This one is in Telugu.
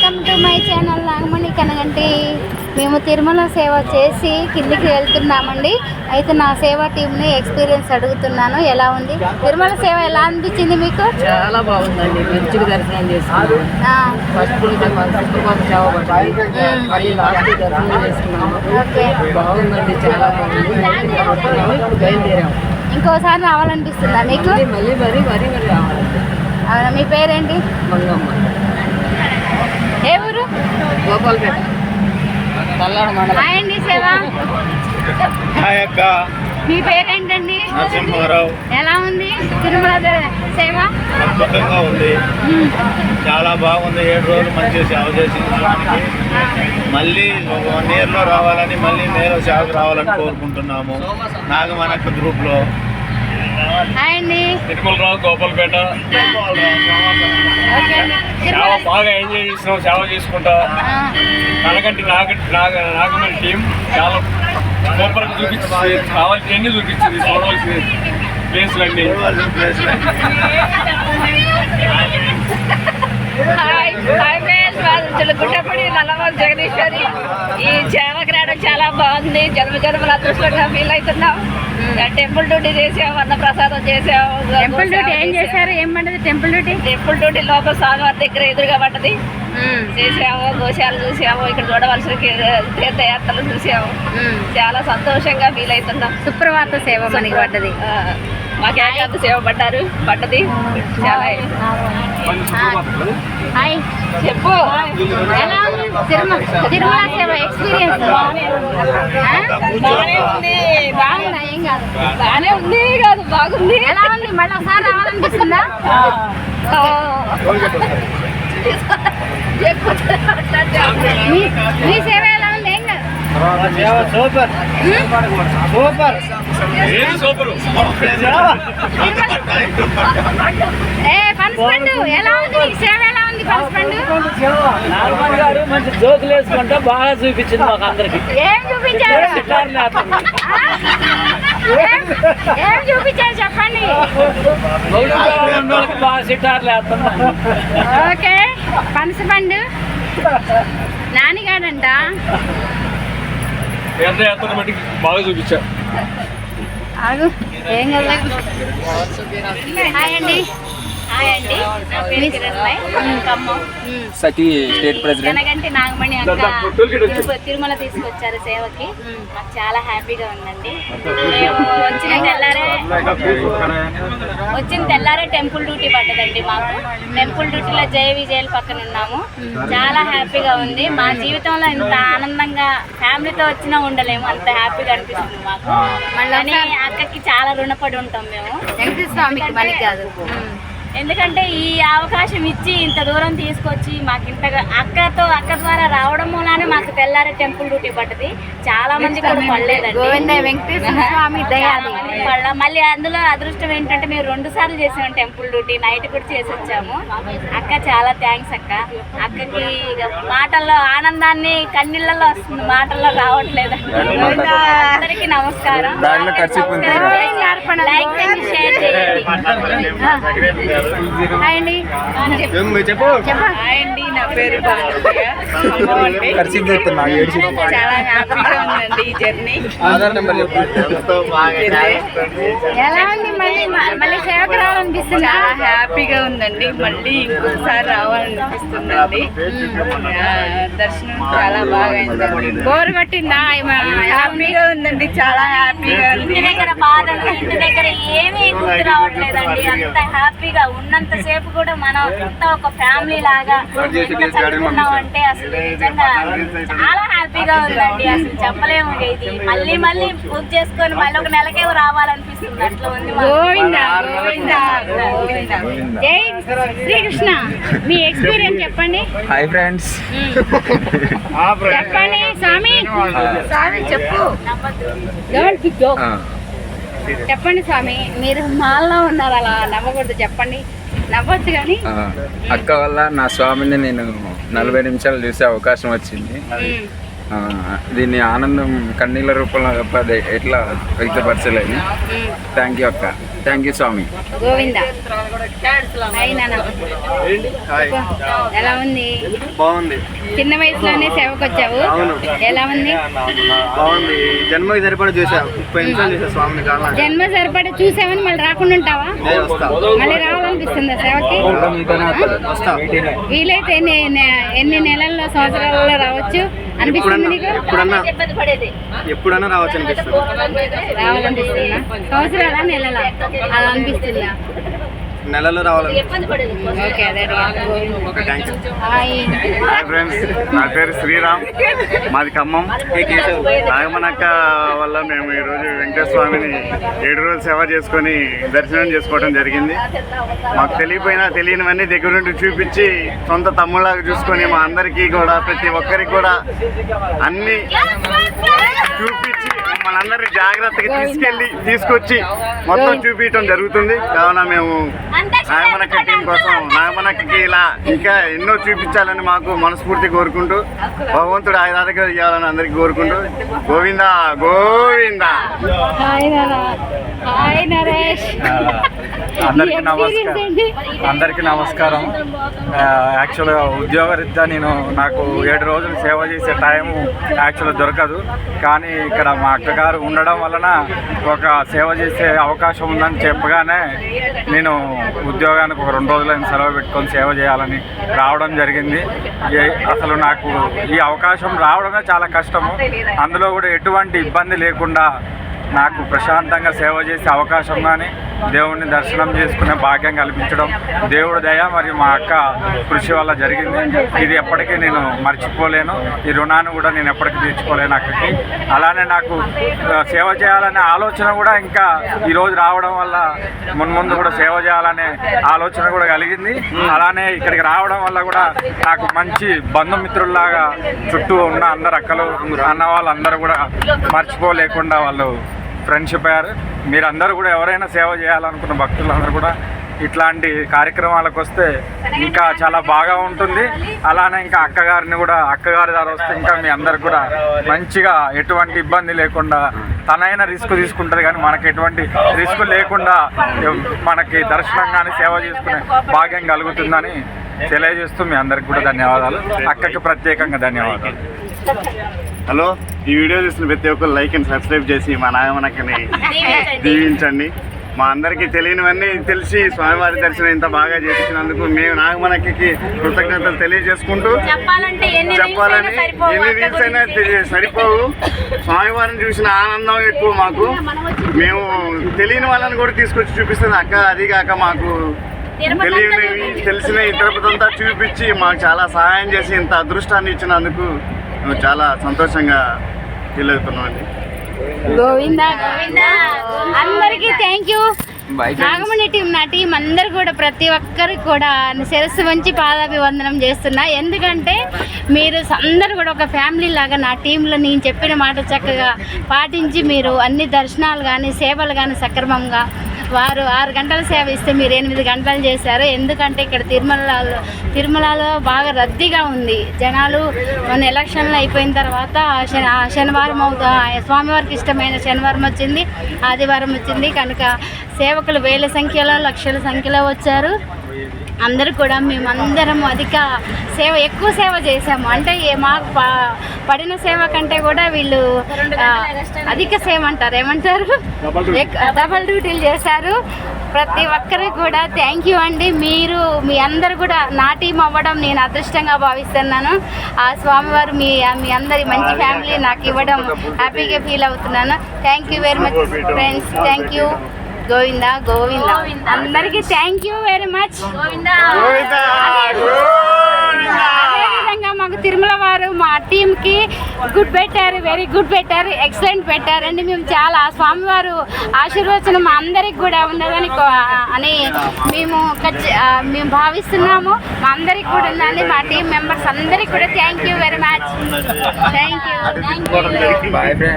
Welcome to my channel Nagamani Kanaganti. మేము తిరుమల సేవ చేసి కిందికి వెళ్తున్నామండి. అయితే నా సేవా టీంని ఎక్స్పీరియన్స్ అడుగుతున్నాను, ఎలా ఉంది తిరుమల సేవ, ఎలా అనిపించింది మీకు? చాలా బాగుందండి, మంచిగా దర్శనం చేసుకున్నాము. ఫస్ట్ దర్శనం చేసుకున్నాము. ఓకే, బాగుందండి, చాలా బాగుంది. బయలుదేరాము. ఇంకోసారి రావాలనిపిస్తుందా మీకు? మళ్ళీ మరీ మరీ మరీ రావాలండి. అవునా, మీ పేరేంటి? మంగమ్మ. ఏ ఊరు? గోపాల్పేట, తల్లాడ మండలం. హాయ్ అండి సేవ. హాయ్ అక్క. మీ పేరేంటండి? నరసింహారావు. ఎలా ఉంది తిరుమల సేవ? అద్భుతంగా ఉంది, చాలా బాగుంది. 7 రోజులు మంచిగా సేవ చేసింది. మళ్ళీ 1 yearలో రావాలని, మళ్ళీ నేను సేవకు రావాలని కోరుకుంటున్నాము. నాగమనక్క గ్రూప్లో. హాయ్ అండి. తిరుమలరావు, గోపాల్పేట. ఓకే అండి. సేవ బాగా ఎంజాయ్ చేసినాం, సేవ చేసుకుంటా. కనకంటి నాగమణి టీం చాలా సూపర్గా చూపించింది, కావాల్సినవన్నీ చూపించింది, చూడవలసిన ప్లేస్లన్నీ. గుట్టపడి నల్లమూరు జగదీశ్వరి. ఈ సేవకు రావడం చాలా బాగుంది, జన్మల అదృష్టంగా ఫీల్ అవుతున్నాం. టెంపుల్ డ్యూటీ చేసాము, అన్న ప్రసాదం చేసాము. టెంపుల్ డ్యూటీ ఏం చేశారు? ఏం పడ్డది టెంపుల్ డ్యూటీ? టెంపుల్ డ్యూటీ లోపల స్వామివారి దగ్గర ఎదురుగా పడ్డది, చేసాము. గోశాలు చూసాము, ఇక్కడ చూడవలసిన తీర్థయాత్రలు చూసాము. చాలా సంతోషంగా ఫీల్ అవుతున్నాం. సుప్రభాత సేవ మనకి పడ్డది. మాకు ఏకాంత సేవ పడ్డది. చాలా హాయ్, చెప్పు. ఎలా ఉంది తిరుమల సేవ ఎక్స్పీరియన్స్? బాగానే ఉంది, బాగుందా? ఏం కాదు, బాగానే ఉంది కాదు, బాగుంది. ఎలా ఉంది? మళ్ళీ ఒకసారి రావాలనిపిస్తుందా? మీ సేవ ఎలా ఉంది? ఏం కాదు, సూపర్ సూపర్. పనిష్మెంట్ ఎలా ఉంది? మీ సేవ ఎలా ఉంది? పనిష్మెంట్ నాగమణి గారు మంచి జోకులు వేసుకుంటే బాగా చూపించింది మాకు అందరికి. ఏం చూపించారు? ఏం చూపించారు చెప్పండి. బాగా సిటార్లు వేస్తున్నాం. ఓకే, పనిష్మెంట్ నానిగాడంట. తీర్థయాత్ర బట్టి బాగా చూపించా. ఆగు, ఏం కదా. హాయ్ అండి. సఖీ స్టేట్ ప్రెసిడెంట్ కనగంటి నాగమణి అక్క తిరుమల తీసుకొచ్చారు సేవకి. మాకు చాలా హ్యాపీగా ఉందండి. మేము వచ్చిన తెల్లారే టెంపుల్ డ్యూటీ పడ్డదండి మాకు. టెంపుల్ డ్యూటీలో జయ విజయల పక్కన ఉన్నాము. చాలా హ్యాపీగా ఉంది. మా జీవితంలో ఇంత ఆనందంగా ఫ్యామిలీతో వచ్చినా ఉండలేము, అంత హ్యాపీగా అనిపిస్తుంది మాకు. మళ్ళీ అక్కకి చాలా రుణపడి ఉంటాం మేము. వెంకటేశ్వర స్వామికి మనకి కాదు, ఎందుకంటే ఈ అవకాశం ఇచ్చి ఇంత దూరం తీసుకొచ్చి మాకు ఇంతగా అక్క ద్వారా రావడం మూలానే మాకు తెల్లారే టెంపుల్ డ్యూటీ పడ్డది. చాలా మంది కూడా పడలేదండి. గోవింద వెంకటేశ్వర స్వామి దయాది. మళ్ళీ అందులో అదృష్టం ఏంటంటే మేము 2 సార్లు చేసాము టెంపుల్ డ్యూటీ, నైట్ కూడా చేసి వచ్చాము. అక్క చాలా థ్యాంక్స్ అక్క. అక్కకి మాటల్లో ఆనందాన్ని కన్నీళ్ళలో వస్తుంది, మాటల్లో రావట్లేదండి. అందరికీ నమస్కారం. లైక్ చేయండి, షేర్ చేయండి. హాయ్ అండి. చెప్పు. హాయ్ అండి, నా పేరు చాలా హ్యాపీగా ఉందండి ఈ జర్నీ. ఎలా ఉంది? మళ్ళీ సేవకు రావాలనిపిస్తుంది? చాలా హ్యాపీగా ఉందండి, మళ్ళీ ఇంకొకసారి రావాలనిపిస్తుందండి. దర్శనం చాలా బాగా అయిందండి. బోర్ కొట్టిందా? హ్యాపీగా ఉందండి, చాలా హ్యాపీగా ఉంది. ఇంటి దగ్గర బాధలు, ఇంటి దగ్గర ఏమీ గుర్తు రావట్లేదండి. అంత హ్యాపీగా ఉన్నంతసేపు కూడా మనం అంతా ఒక ఫ్యామిలీ లాగా చదువుకున్నామంటే అసలు నిజంగా చాలా హ్యాపీగా ఉందండి. అసలు చెప్పలేము. ఇది మళ్ళీ బుక్ చేసుకొని మళ్ళీ ఒక నెలకే రావాలనిపిస్తుంది, అట్లా ఉంది. గోవిందా గోవిందా గోవిందా. జై శ్రీకృష్ణ. మీ ఎక్స్పీరియన్స్ చెప్పండి. Hi friends. చెప్పండి స్వామి. చెప్పు. చెప్పండి స్వామి, మీరు మాల్లో ఉన్నారు, అలా నవ్వకూడదు. చెప్పండి, నవ్వచ్చు కానీ. అక్క వల్ల నా స్వామిని నేను 40 నిమిషాలు చూసే అవకాశం వచ్చింది. దీన్ని ఆనందం కన్నీళ్ళ రూపంలో తప్ప ఎట్లా వ్యక్తపరచలేని. థ్యాంక్ యూ అక్క. థ్యాంక్ యూ స్వామి. గోవింద అయినా ఎలా ఉంది? బాగుంది. చిన్న వయసులోనే సేవకు వచ్చావు, ఎలా ఉంది? బాగుంది. జన్మకి సరిపడా చూసావు, 30 నిమిషాలు చూసా స్వామిని కావాలా. జన్మ సరిపడి చూసావని మళ్ళీ రాకుండా ఉంటావా? వస్తా. మళ్ళీ రావాలనిపిస్తుందా సేవకి? వస్తా. వీలైతే ఎన్ని నెలల్లో సంవత్సరాలలో రావచ్చు అనిపిస్తుంది నీకు? ఎప్పుడన్నా రావచ్చు అనిపిస్తుంది. రావాలనిపిస్తుందా? సంవత్సరాల నెలల అలా అనిపిస్తుందా? నెలలో రావాలని. ఓకే, అదే thank you. Hi. Hi friends, నా పేరు శ్రీరామ్, మాది ఖమ్మం. నాగమనక్క వల్ల మేము ఈరోజు వెంకటేశ్వర స్వామిని 7 రోజులు సేవ చేసుకొని దర్శనం చేసుకోవడం జరిగింది. మాకు తెలియపోయినా తెలియనివన్నీ దగ్గర నుండి చూపించి సొంత తమ్ముళ్ళగా చూసుకొని మా అందరికీ కూడా ప్రతి ఒక్కరికి కూడా అన్నీ చూపించి మనందరినీ జాగ్రత్తగా తీసుకొచ్చి మొత్తం చూపించడం జరుగుతుంది. కావున మేము నాగమనక్క టీం కోసం నాగమనక్కకి ఇలా ఇంకా ఎన్నో చూపించాలని మాకు మనస్ఫూర్తి కోరుకుంటూ భగవంతుడు ఆయుధాలుగా ఇవ్వాలని అందరికీ కోరుకుంటూ గోవిందా గోవిందా. హాయ్ నాన్న. హాయ్ నరేష్. అందరికీ నమస్కారం. యాక్చువల్గా ఉద్యోగరీత్యా నాకు 7 రోజులు సేవ చేసే టైం యాక్చువల్గా దొరకదు. కానీ ఇక్కడ మా అక్కగారు ఉండడం వలన ఒక సేవ చేసే అవకాశం ఉందని చెప్పగానే నేను ఉద్యోగానికి ఒక 2 రోజులైన సెలవు పెట్టుకొని సేవ చేయాలని రావడం జరిగింది. అసలు నాకు ఈ అవకాశం రావడమే చాలా కష్టము. అందులో కూడా ఎటువంటి ఇబ్బంది లేకుండా నాకు ప్రశాంతంగా సేవ చేసే అవకాశం కానీ దేవుణ్ణి దర్శనం చేసుకునే భాగ్యం కల్పించడం దేవుడి దయ మరియు మా అక్క కృషి వల్ల జరిగింది. ఇది ఎప్పటికీ నేను మర్చిపోలేను. ఈ రుణాన్ని కూడా నేను ఎప్పటికీ తీర్చుకోలేను అక్కడికి. అలానే నాకు సేవ చేయాలనే ఆలోచన కూడా ఇంకా ఈరోజు రావడం వల్ల మున్ముందు కూడా సేవ చేయాలనే ఆలోచన కూడా కలిగింది. అలానే ఇక్కడికి రావడం వల్ల కూడా నాకు మంచి బంధుమిత్రుల్లాగా చుట్టూ ఉన్న అందరు అక్కలు అన్న వాళ్ళందరూ కూడా మర్చిపోలేకుండా వాళ్ళు ఫ్రెండ్షిప్ అయ్యారు. మీరందరూ కూడా ఎవరైనా సేవ చేయాలనుకున్న భక్తులందరూ కూడా ఇట్లాంటి కార్యక్రమాలకు వస్తే ఇంకా చాలా బాగా ఉంటుంది. అలానే ఇంకా అక్కగారి ద్వారా వస్తే ఇంకా మీ అందరికి కూడా మంచిగా ఎటువంటి ఇబ్బంది లేకుండా తనైనా రిస్క్ తీసుకుంటుంది, కానీ మనకి ఎటువంటి రిస్క్ లేకుండా మనకి దర్శనం కానీ సేవ చేసుకునే భాగ్యం కలుగుతుందని తెలియజేస్తూ మీ అందరికి కూడా ధన్యవాదాలు. అక్కకి ప్రత్యేకంగా ధన్యవాదాలు. హలో, ఈ వీడియో చూసిన ప్రతి ఒక్కరు లైక్ అండ్ సబ్స్క్రైబ్ చేసి మా నాగమనక్కని దీవించండి. మా అందరికీ తెలియనివన్నీ తెలిసి స్వామివారి దర్శనం ఇంత బాగా చేయించినందుకు మేము నాగమనక్కకి కృతజ్ఞతలు తెలియజేసుకుంటూ చెప్పాలని ఎన్ని రీల్స్ అయినా సరిపోవు. స్వామివారిని చూసిన ఆనందం ఎక్కువ మాకు. మేము తెలియని వాళ్ళని కూడా తీసుకొచ్చి చూపిస్తుంది అక్క. అది కాక మాకు తెలిసిన తిరుపతంతా చూపించి మాకు చాలా సహాయం చేసి ఇంత అదృష్టాన్ని ఇచ్చినందుకు మేము చాలా సంతోషంగా ఫీల్ అవుతున్నాం అండి. గోవిందా గోవిందా. అందరికీ థ్యాంక్ యూ. నాగమణి టీం, నా టీం అందరు కూడా ప్రతి ఒక్కరికి కూడా శిరస్సు వంచి పాదాభివందనం చేస్తున్నా. ఎందుకంటే మీరు అందరూ కూడా ఒక ఫ్యామిలీ లాగా నా టీంలో నేను చెప్పిన మాట చక్కగా పాటించి మీరు అన్ని దర్శనాలు కానీ సేవలు కానీ సక్రమంగా వారు 6 గంటల సేవ ఇస్తే మీరు 8 గంటలు చేశారు. ఎందుకంటే ఇక్కడ తిరుమలలో బాగా రద్దీగా ఉంది జనాలు. మన ఎలక్షన్లు అయిపోయిన తర్వాత శనివారం స్వామివారికి ఇష్టమైన శనివారం వచ్చింది, ఆదివారం వచ్చింది కనుక సేవకులు వేల సంఖ్యలో లక్షల సంఖ్యలో వచ్చారు. అందరూ కూడా మేమందరం ఎక్కువ సేవ చేసాము. అంటే మాకు పడిన సేవ కంటే కూడా వీళ్ళు అధిక సేవ అంటారు, ఏమంటారు, డబల్ డ్యూటీలు చేశారు. ప్రతి ఒక్కరికి కూడా థ్యాంక్ యూ అండి. మీ అందరు కూడా నా టీం అవ్వడం నేను అదృష్టంగా భావిస్తున్నాను. ఆ స్వామివారు మీ అందరి మంచి ఫ్యామిలీ నాకు ఇవ్వడం హ్యాపీగా ఫీల్ అవుతున్నాను. Thank you very much friends. Thank you. Govinda Govinda. అందరికీ థ్యాంక్ యూ వెరీ మచ్. అదేవిధంగా మాకు తిరుమల వారు మా టీంకి గుడ్ పెట్టారు, వెరీ గుడ్ పెట్టారు, ఎక్సలెంట్ పెట్టారండి. మేము చాలా స్వామివారు ఆశీర్వచనం మా అందరికి కూడా ఉన్నదని మేము భావిస్తున్నాము. మా అందరికి కూడా ఉందండి. మా టీం మెంబర్స్ అందరికి కూడా thank you very much. Thank you.